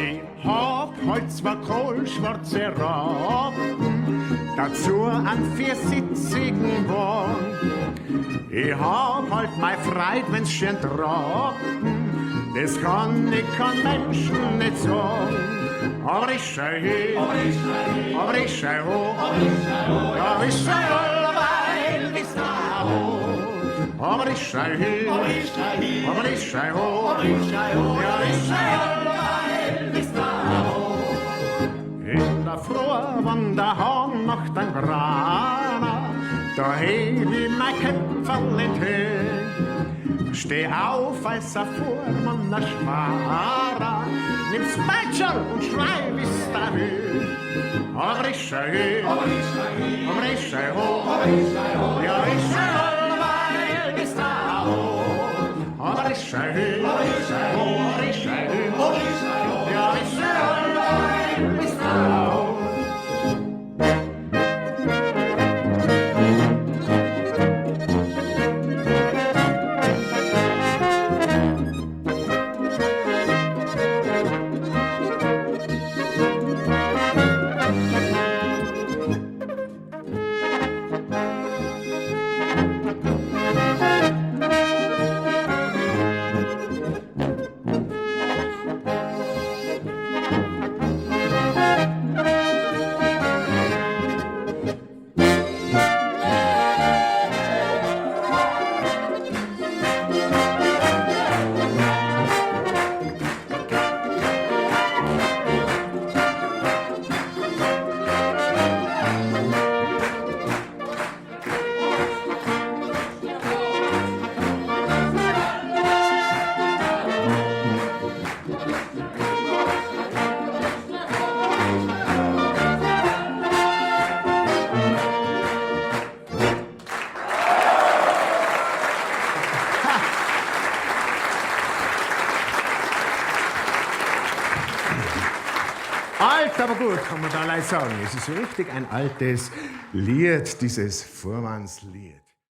Ich hab heut zwei kohlschwarze Raben, dazu einen viersitzigen Wagen. Ich hab halt mein Freud, wenn's schön traben, das kann ich kein Menschen nicht sagen. Aber ich schau hin, aber ich schau hoch, aber ich schau alleweil bis nach hoch. Aber ich schau hin, aber ich schau hoch, ja ich schau alleweil bis nach hoch. In der Früh, wenn der Hahn macht ein Grana, da heb ich mein Köpferl in die Höhe. Steh auf als ein Fuhrmann, der Schmarer, nimm's Peitscherl und schrei bis dahin. Aber ich schau hin, aber ich schau hoch, ja ich schau alleweil bis da hoch. Aber ich schau hin, aber ich schau hin, ja ich schau alleweil bis da hoch. Alt, aber gut, kann man da leicht sagen. Es ist so richtig ein altes Lied, dieses Fuhrmannslied.